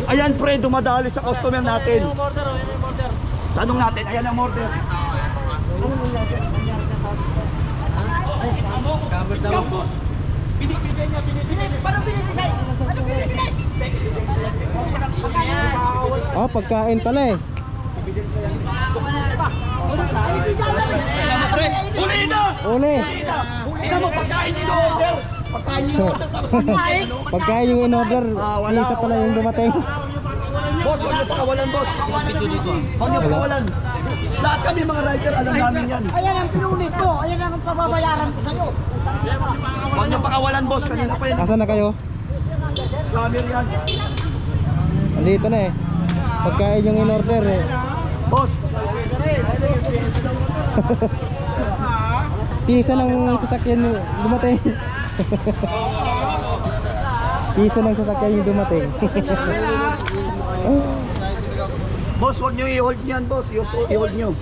Ayan pre, dumadali sa customer natin. Tanong natin, ayan ang order. Binibigay niya, binibigay. Paano binibigay? Ano binibigay? Oh, pagkain pala eh. Uli na! Uli. Tingnan mo, pagkain in-order. Pagkain in-order tapos kumain. Pagkain yung in-order, isa pala yung dumating. Boss, huwag niyo pakawalan, boss. Huwag niyo pakawalan. Lahat kami mga rider, alam namin yan. Ayan ang pinunit ko. Ayan ang pababayaran ko sa'yo. Huwag niyo pakawalan, boss. Kanina pa yun. Asan na kayo? Scammer yan. Andito na eh. Pagkain yung in-order eh. Boss. Pisa ng sasakyan yung dumating. Pisa ng sasakyan yung dumating. Boss, huwag niyo i-hold niyan, boss. I-hold niyo.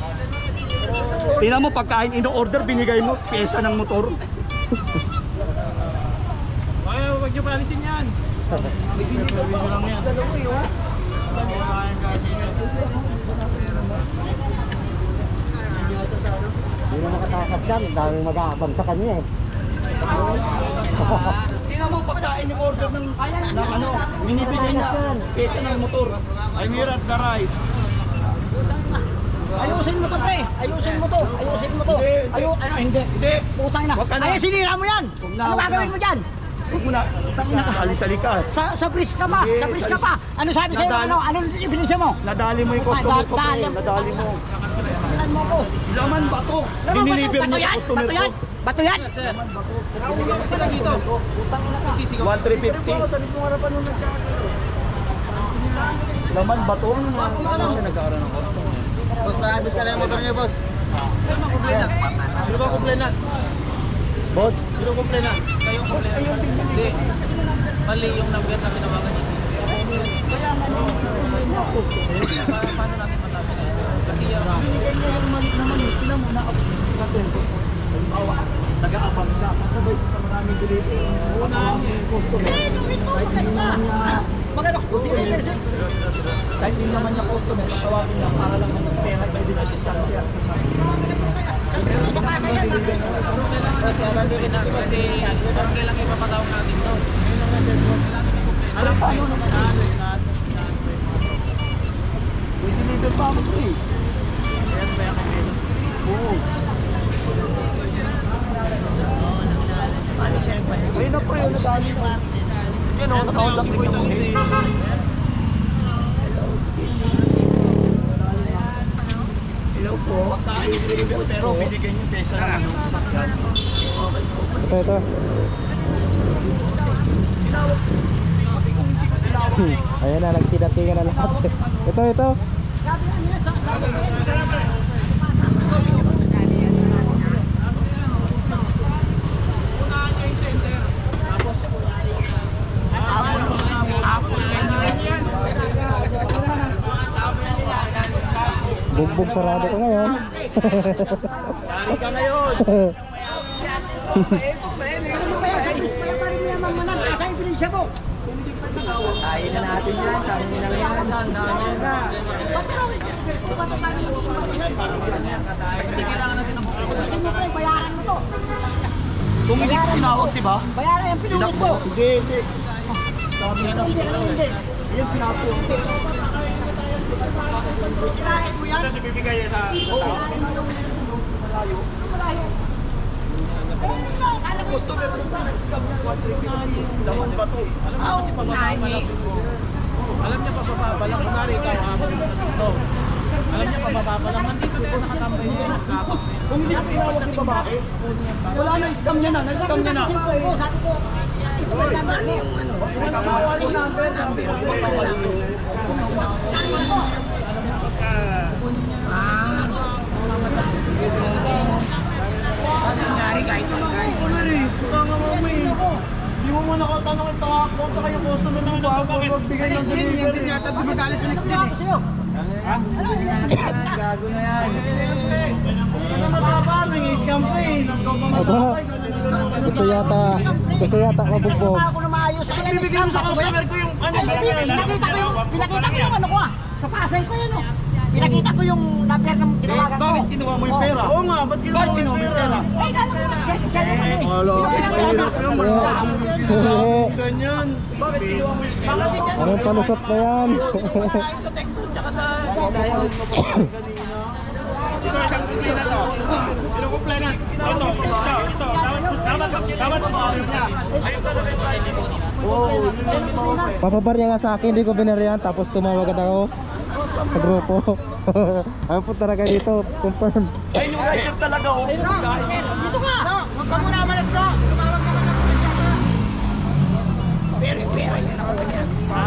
Tingnan mo, pagkain in-order, binigay mo, pyesa ng motor. Huwag niyo paalisin yan. Video lang yan. Hindi na makatakas dyan. Daming mag-aabang sa kanya eh. Tingnan mo, pagkain yung order ng ano, binibigay na, pyesa ng motor. I'm here at the right. Ayusin mo to, pre. Ayusin mo to. Ayusin mo to. Hindi. Hindi. Putang na. Wag ka na. Ayan, sinira mo yan. Huwag na, Ano huwag gagawin na. mo dyan? Huwag mo na. Alisali ka. Sa bris ka pa. Hindi, Sa bris ka pa. Ano sabi sa'yo? Nadali- Anong ibilisya mo? Nadali mo yung customer ko, pre. Nadali- Nadali mo. Ilan mo ko? Laman ba to? Laman ba to? Diniliver mo Bato sa yan? customer Bato ko. yan? Bato yan? 1,350. Laman ba to? Boss, paano sa lang motor niya, boss? Sino ba kumplena? Boss, Sino kumplena? Kayong kumplena. Hindi. Mali yung number na pinawagan niya. Paano natin masabi na yun? Kasi yung... binigay niya yung mali naman. Tingnan mo, naabot natin. Halimbawa, nag-aabang siya. Sasabay siya sa maraming delivery. Unahan niya yung customer. Kahit hindi naman niya... Magano? Kahit hindi naman niya customer, tawagin niya para lang ng pera. Pwede na discount siya sa sabi. Sa kasa yan. Boss, babandirin na. Kasi parang kailangan ipapatawag natin to. Alam paano naman? Pwede deliver pa ako ito eh. Ayan ba yung kailangan? Oo. Ayun na pre, ano dami mo? Yan o, nakaundak rin yung mga. Hello po. Pero binigyan niyo pesa ng sasakyan. Ito. Ayan na, nagsidatingan na lahat. Ito. Bugbog sarado ko ngayon. Dari ka ngayon. Ano ba yan? Sa bris pa yan. Parin mo yan, mamanan. Asa yung ibilisya mo? Kain na natin yan. Kain na lang yan. Kasi kailangan natin ng Ayusin mo, pre. Bayaran mo to. Kung hindi ko tinawag, di ba? Bayaran yung pinunit ko. Hindi, hindi. Hindi. Yan sinabi ko. Sirahin mo yan. Kasi bibigay sa Oo. Malayo. Customer mo na nag-scam niya. 1,350. Laman ba to? Kasi pababa lang. Alam niya pababa lang. Kunwari ikaw, habang mo na dito. Alam niya pababa lang. Nandito din nakatambay din. Tapos Kung hindi ko tinawag yung babae, wala na, scam niya na, na-scam niya na. Sabi ko, ito ba naman yung ano? Nakawal yung number. Kasi nangyari kahit Hindi mo mo nakatanong ito ako, kayo customer ng bago, magbigay ng delivery. din yata dumadali sa next Sabi sa'yo. Gago na yan. Ano mataba, nang-scam pa eh. Nagkaw pa mataba, gano'n na Gusto yata mabugbog. Ako na maayos. Bibigyan mo sa customer ko yung ano. Pinakita ko yung ano ko ah. Sa Pasay ko yan oh. Pinakita ko yung number ng tinawagan ko. Bakit kinuha mo yung pera? Oo nga, ba't kinuha mo yung pera? Ay, kala ko siya yung ano eh. Wala, mahirap yun, Oo. ganyan. Bakit kinuha mo yung pera? Anong palusot na yan? Sa Texas, tsaka sa... Papabar niya nga sa akin, hindi ko binarihan. Tapos tumawag ako sa grupo. Ano po talaga dito, confirm. Ay, yung rider talaga, oh. Dito ka! Huwag ka muna malas, bro. Tumawag naman ng pulis yata. Pera niya na ganyan. Ha?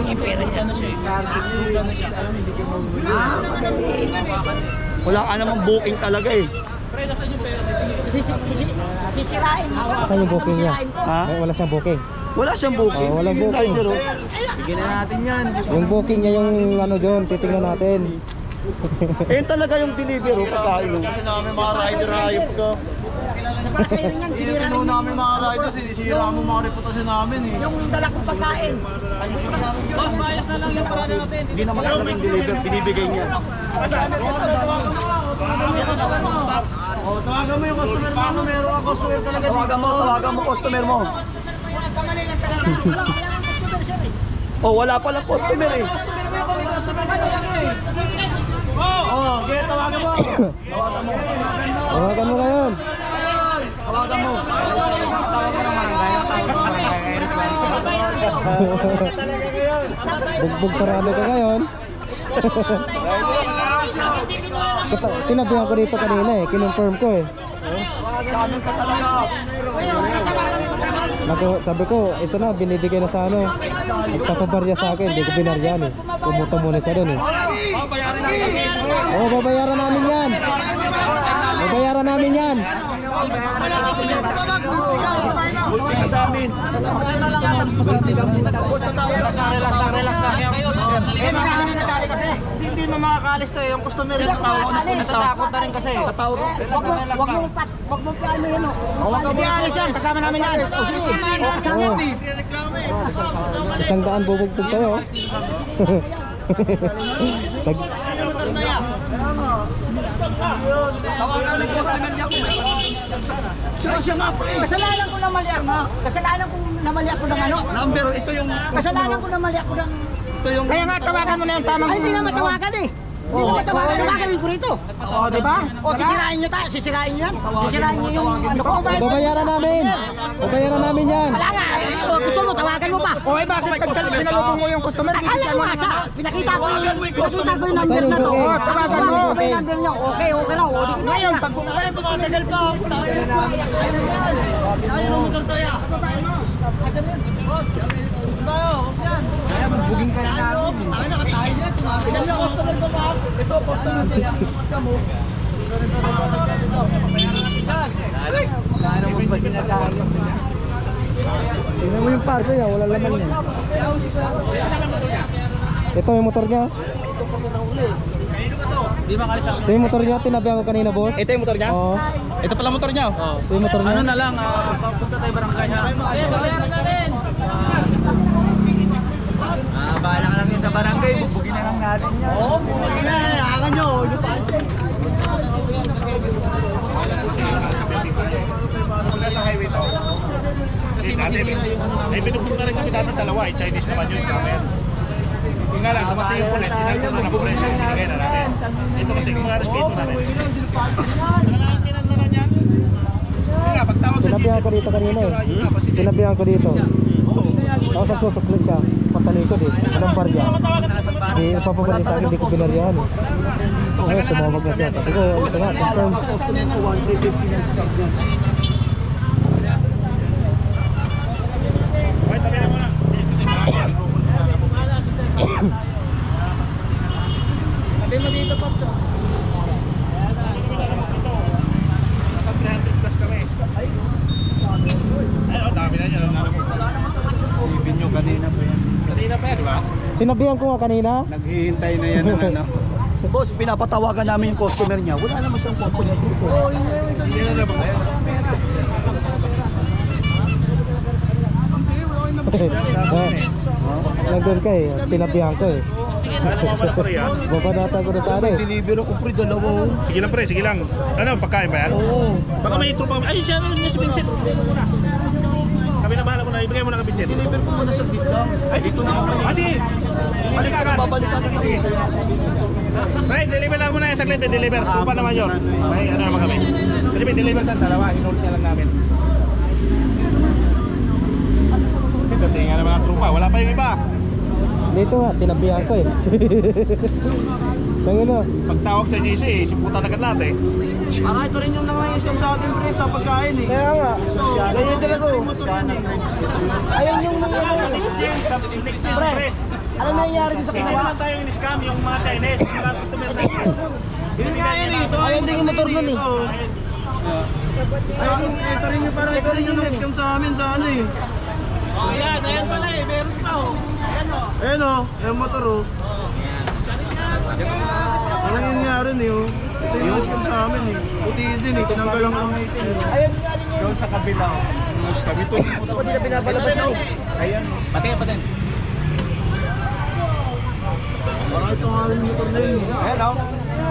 Yung pera niya na siya. Katugan na siya. Alam, hindi kayo Wala ka namang booking talaga eh. Pre, nasaan yung pera? Sisirain mo. Saan yung booking niya? Ha? Ay, wala siyang booking. Wala siyang booking. Oh, walang Yung booking. rider, oh. Bigyan na natin yan. Yung booking niya yung ano doon, titingnan natin. Ayun talaga yung delivery, oh, pagkain. Kasi namin mga rider, hayop ka. Pasay rin yan, sinira rin Ano namin mga rider, sinisira mo mga reputasyon namin eh. yung dala kong pagkain. Boss, maayos na lang yung parada natin. Hindi naman alam yung delivery, binibigay niya. Oh, tawagan mo yung customer mo. Ano, meron ka customer talaga dito. Tawagan mo customer mo. Nagkamali lang talaga. Wala kang customer sir eh. Oh, wala palang customer eh. Oh, okay, tawagan mo. Tawagan mo ngayon. Tawagan mo. Bugbog sarado ka ngayon. Tinabihan ko dito kanina eh, kinonfirm ko eh. Sabi ko, ito na, binibigay na sa ano. Magpapabarya sa akin, hindi ko binaryan eh. Pumunta muna siya doon eh. Oo, babayaran namin yan. Babayaran namin yan. Bulti ka sa amin. Relax lang. Eh, marami na dali kasi. Hindi mo makakalis to eh. Yung customer yung natatakot na rin kasi. Wag mo pa ano yan oh. Hindi alis yan. Kasama namin yan. Kasama Oo. yan. 100 bubugbog sa'yo. Tawagan mo yung customer niya kung siya nga pre. Kasalanan ko na mali ako. Kasalanan ko na mali ako ng ano. Number, ito yung... Kasalanan ko na mali ako ng... Ito yung... Kaya nga tawagan mo na yung tamang... Ay, hindi na matawagan eh. Hindi na matawagan. Tawagan ko rito. Oo, di ba? O, sisirain nyo tayo. Sisirain nyo yan. Sisirain nyo yung ano ko. Babayaran namin. Babayaran namin yan. Wala nga. O, gusto mo, tawagan mo pa. Okay, bakit sinalubong mo yung customer? Alam mo nga siya. Pinakita ko yung number na to. Okay. Tawagan mo. Okay, number nyo. Okay, okay na. O, di Ngayon, pag Ay, tumatagal pa. Ayaw mo motor tayo. Buging ka na namin. Tayo nakatayo na. Tumatagal na. Ito, posta natin. Posta mo. Gano'n mo ba tinatalo? Tingnan mo yung parcel niya, wala laman niya. Ito yung motor niya. Di ba kalis ako? Ito yung motor niya, tinabihan ko kanina boss. Ito yung motor niya? Oo. Ito pala motor niya? Oo. Ito yung motor niya. Ano na lang, punta tayo barangay ha? Bahala ka lang yun sa barangay. Bubugin na lang natin yan. Oo, bubugin na. Hakan nyo. Sa highway to. Kasi masisira yung ano. Eh, binubog na rin kami dati dalawa. Chinese naman yung scammer. Yung nga lang, dumating yung pulis. Sinagyan na ng pulis yung binigay na natin. Ito kasi kung nga respeto na rin. Pinanlanan mo na yan. Yung nga, pagtawag sa Tinabihan ko dito kanina eh. Tinabihan ko dito. Tapos nagsusuklit siya. Patalikod eh. Anong barya? Hindi, papabalin sa akin, hindi ko binaryahan eh. Okay, tumawag na siya. Sabi ko, ito nga, confirm. Okay, tabi na muna. Kasi marami. Sabi mo dito, Pops. Nasa 300 plus kami. Ayun, dami na yan. Ibin nyo kanina pa yan. Kanina pa yan, di ba? Tinabihan ko nga kanina. Naghihintay na yan ng ano. Boss, pinapatawagan namin yung customer niya. Wala naman siyang customer dito. Hindi na naman. Nandun ka eh, tinabihan ko eh. Ano mo pala parehas? Babanata ko na sa ano eh. Deliver ako pre, dalawa. Sige lang pre, sige lang. Ano, pagkain ba yan? Oo. Baka may tropa. Ay, siya na niya si Vincent. Kami na bahala ko na. Ibigay mo na kay Vincent. Deliver ko muna sa lang. Ay, dito na ako. Ah, sige. Balik ka agad. Babalik agad ako. Sige. Pre, deliver lang muna yung saglit. Deliver. Tropa naman yun. May ano naman kami. Kasi may deliver sa dalawa. Inold niya lang namin. Tingnan nga naman ang tropa. Wala pa yung iba. Dito nga, tinabihan ko eh. Tangina. Pagtawag sa GC, simputan agad lahat eh. Para ito rin yung nangangisip sa atin pre, sa pagkain eh. Kaya nga. So, ganyan talaga oh. Motor yan eh. Ayun yung mga Pre, ano nangyayari dito sa hindi kinawa? naman tayo in-scam yung mga Chinese. Yung mga customer natin. Yun nga yan eh. Ito Ayun din yung motor nun eh. Ayun, ito rin yung para ito rin yung nangisip sa amin sa ano eh. Ayan, ayan pala eh. Meron pa oh. Ayan oh. Ayan o, yung motor o. Ano yung nangyari niyo? Ito yung nangisip sa amin eh. Puti din eh, tinanggal lang ng isip eh. Ayun nga din yun. Doon sa kabila o. Mas kabito. Ako din na pinapalabas yun. Ayan. Pati ka pa din. Parang ito nga yung motor na yun. Ayan o.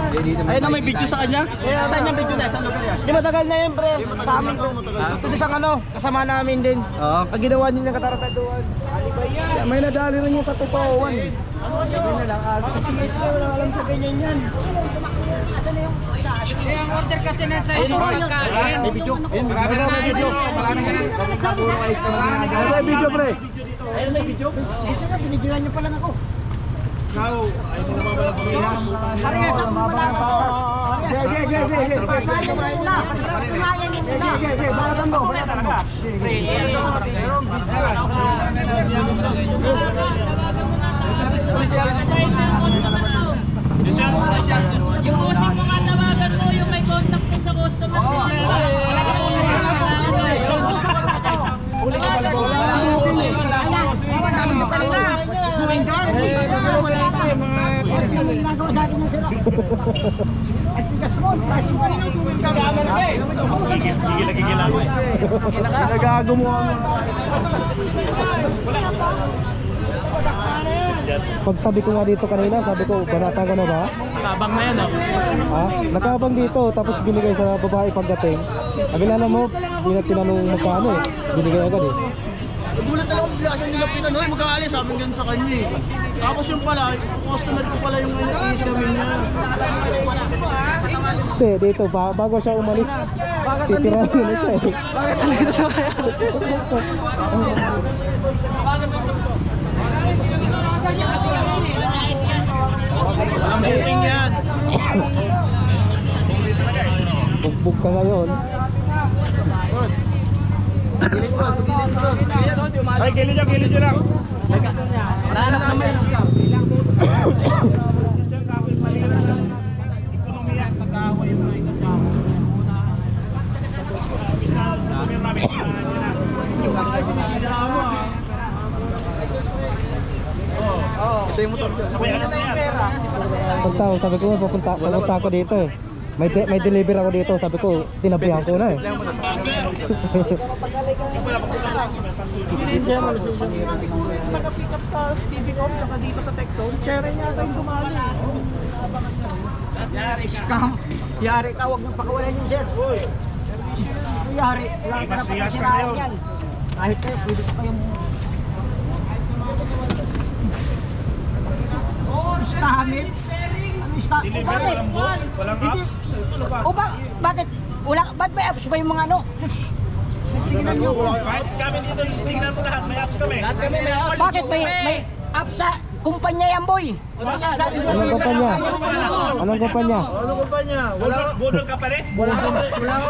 Ayun na may video sa kanya? Saan yung video na? Saan lugar yan? Di matagal na yun, pre. Sa amin to. Kasi sa ano, kasama namin din. Oo. Pag ginawa din ng katarataduan. May nadali rin yung sa tupawan. Ang order kasi na sa ito pagkain. May video. Marami na video. Marami na. Ano video pre? Ayun may video. Dito nga, binigyan niyo pa lang ako. Ikaw, ayaw mo na babala po yan. Parehas ako wala ako. Pasahan niyo muna. Kumain niyo muna. Balatan mo. Balatan mo. Yung bossing mo nga tawagan mo, yung may contact mo sa customer. Gigil ako eh. Nagago mo ang... Pagtabi ko nga dito kanina, sabi ko, banata ka na ba? Nakabang na yan oh. Ha? Nakabang dito, tapos binigay sa babae pagdating. Abilala mo, hindi na tinanong magkano eh. Binigay agad eh. Nagulat talaga bigla siyang nilapitan. Hoy, mag-aalis sabi ganun sa kanya eh. Tapos yung pala, customer ko pala yung i-scamin niya. Hindi, dito, bago siya umalis, titirahin na siya eh. Bakit nandito na kaya? Walang booking yan. Bugbog ka ngayon. Ay, kilid nyo lang. Nahanap naman yung scam. Ekonomiya, pag-awa yung mga ikaw. Customer namin. Sinisira mo ah. Ito yung motor. Sabay alas na yan. Pagtawag, sabi ko, pupunta ako dito eh. May deliver ako dito, sabi ko, tinabihan ko na eh. Nag-pick up sa TV Corp tsaka dito sa Texon. Cherry niya sa yung dumali. Scam. Yari ka, huwag nang pakawalan yung sir. Yari, wala ka na pagkasiraan yan. Kahit kayo, pwede ko kayong... Scammer? Ano scam? Deliver, Bakit? walang boss, walang Hindi. app. O ba, bakit? Ba't may apps ba yung mga ano? Sus! Kahit kami dito, tingnan mo lahat. May apps kami. Bakit may apps sa kumpanya yan, boy? Anong kumpanya? Anong kumpanya? Ano ko pa niya? Wala Budol ka pa rin? wala akong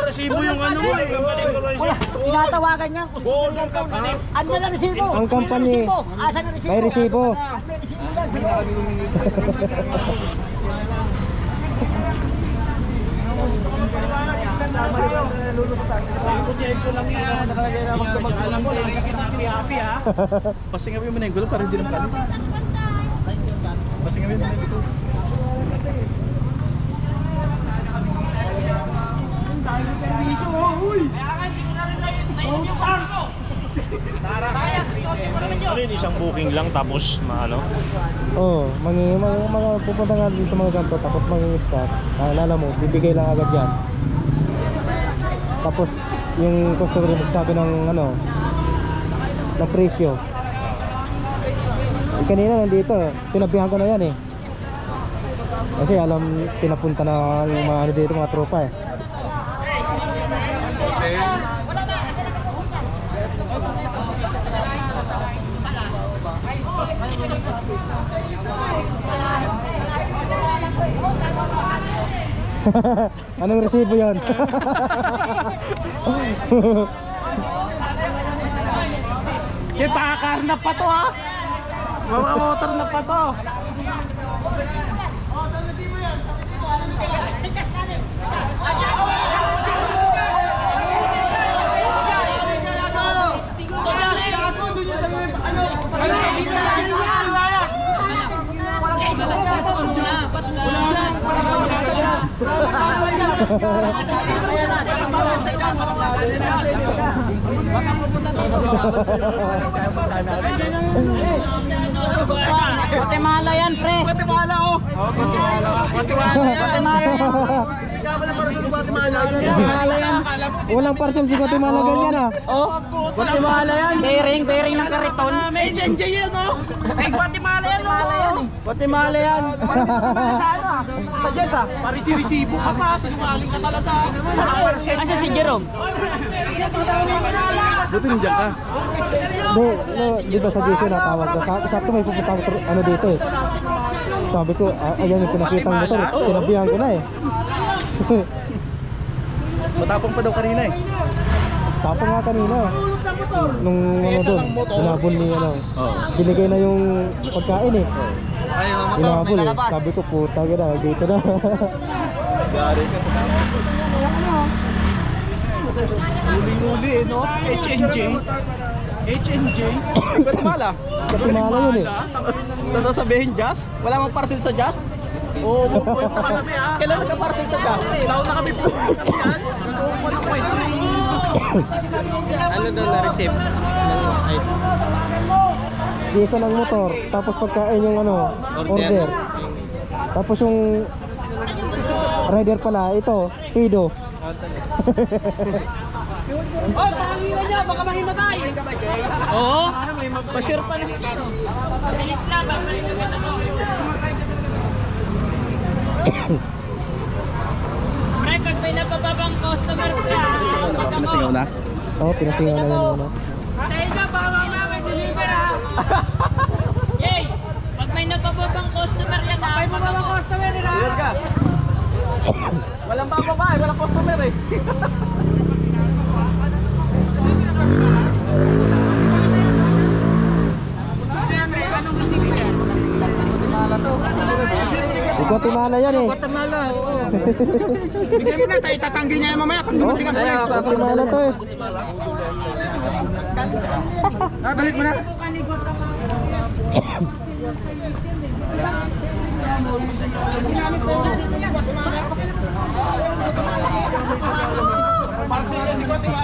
resibo yung ano mo eh. Wala, tinatawagan niya. Budol ka pa rin. Ano na resibo? Ang company. Asan na resibo? May resibo. May resibo yan, sir. Ko lang yan. Alam ko lang, sakit ang happy ha. Pasing kami mo na yung gulo para hindi lang palis. Pasing kami mo na yung gulo. Kaya nga, hindi ko na rin na yun yung barko. Sayang, suot ko na rin Ano yun, isang booking lang tapos maano? Oo, mga pupunta nga din sa mga ganito tapos mangingiskat. Alala mo, bibigay lang agad yan. Tapos yung customer magsabi ng ano, ng presyo. Kanina nandito, tinabihan ko na yan eh. Kasi alam, pinapunta na yung mga ano dito, mga tropa eh. Anong resibo yun? Kaya pakakarnap pa to ha. Mga motor na pa to. Guatemala yan, pre. Guatemala oh. Guatemala yan. Ikaw na para sa Guatemala. Guatemala yan. Walang parcel si Guatemala ganyan ah. Oh, Guatemala yan. Bearing ng kariton. HNJ yan oh. Ay, Guatemala yan, Guatemala yan. Sa Jess ah. Parisi-risibo ka pa. Sinungaling ka talaga. Asa si Jerome? Buti nandiyan ka. Di ba sa GC natawag ko? Sakto may pupunta ako ano dito eh. Sabi ko, ayan yung pinakitang motor. Tinabihan ko na eh. Matapang pa daw kanina eh. Tapang nga kanina. Nung ano doon, hinabol ni ano. Binigay na yung pagkain eh. Ay, mga motor, may Hinabol eh. lalabas. Sabi ko, puta ka na, dito na. Gari ka sa Uli-uli eh no? HNJ. HNJ. Guatemala. Guatemala yun eh. Tapos sasabihin Jazz? Wala mang parcel sa Jazz? Oo, bubuhay pa kami ah. Kailan nagka-parcel sa Jazz? Taon na kami po. Ano daw na-receive? Gisa ng motor, tapos pagkain yung ano, order. Tapos yung rider pala, ito, Pido. Oh, pangilan niya, baka mahimatay. Oo. Pa-sure pa na siya. Bilis na, babalik na kita mo. Pre, pag may napababang customer ka, Pinasingaw na? Oo, pinasingaw na yun ano. Yay! Pag may napababang customer yan, customer Clear ka? Walang bababa eh, walang customer eh. Di Guatemala yan eh. Guatemala, oo. Bigyan mo na, tayo tatanggi niya yan mamaya pag dumating ang pulis. Guatemala to eh. Balik mo na.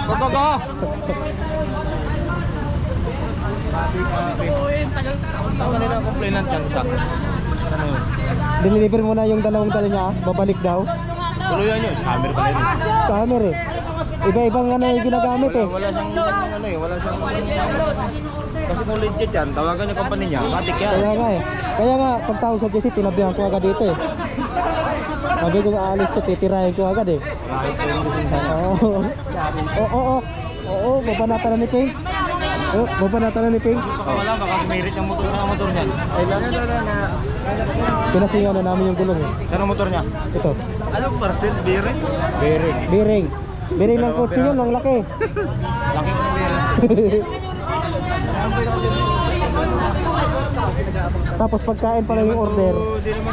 Babago! Tawa nila ang complainant yan sa akin. Deliver mo na yung dalawang dala niya, babalik daw. Tuluyan nyo, scammer pa rin. Scammer eh. Iba-ibang ano yung ginagamit eh. Wala siyang ano eh, wala siyang kasi kung legit yan, tawagan yung company niya, matik yan. Kaya nga eh. Kaya nga, pagtawag sa GC, tinabihan ko agad dito eh. Sabi ko aalis ko, titirahin ko agad eh. Oo, babanatan na ni Pink. Oo, babanatan na ni Pink. Baka wala, baka sumirit yung motor sa motor niya. Ay, lang na. Pinasingaw na namin yung gulong eh. Saan ang motor niya? Ito, Anong parcel? Bearing? Bearing. bearing. Bearing ng kotse yun, ang laki. Laki mo ng bearing. Tapos pagkain pala yung order.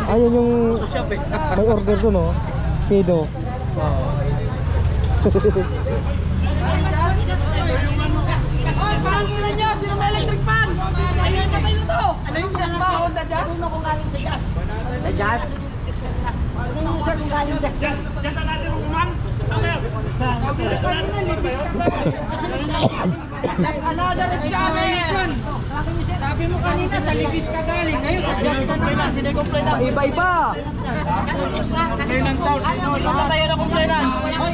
Ayun yung may order dun oh. Pido. Oy, pangilan niya, sino may electric fan? Ayun, patay na to. Ano yung gas ba? Honda Jazz? Ano kung galing sa gas? Sa gas? Ano yung isa kung galing gas? That's another scammer! Sabi mo kanina sa libis ka galing, ngayon sa just ka naman. Iba-iba. Wala tayo na complainant. Hoy,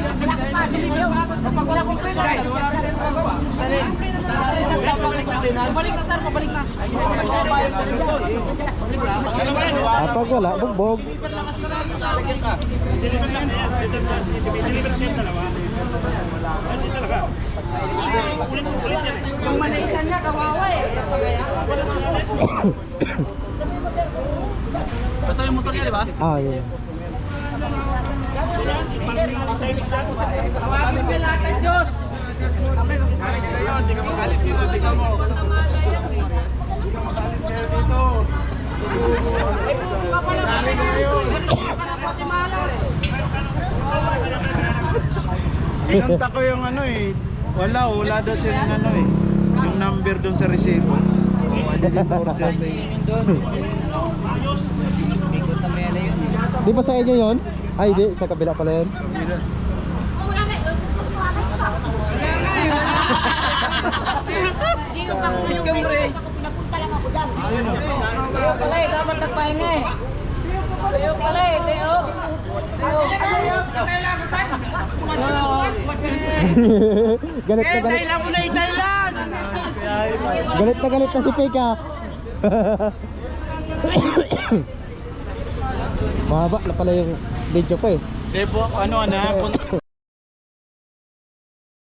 kapag wala complainant, wala rin magawa. Balik na sir, pabalik na. Pag wala, bugbog. Deliver lang yan. Deliver siya dalawa. Hindi talaga. Ulit yan. Yung manaisan niya, kawawa eh. Basta yung motor niya, di ba? Ah, yun. Tawagin mo lahat ng Diyos. Hindi ka magalis dito, tingnan mo. Pinunta ko yung ano eh. Wala daw silang ano eh. Yung number doon sa resibo. Di ba sa inyo yun? Ay, di. Sa kabila pala yun. Iskambre. Teo pala eh, dapat nagpahinga eh. Teo pala eh, Teo. Galit na galit. Thailand mo na Thailand. Galit na si Peka. Mahaba na pala yung video ko eh. Debo, ano na,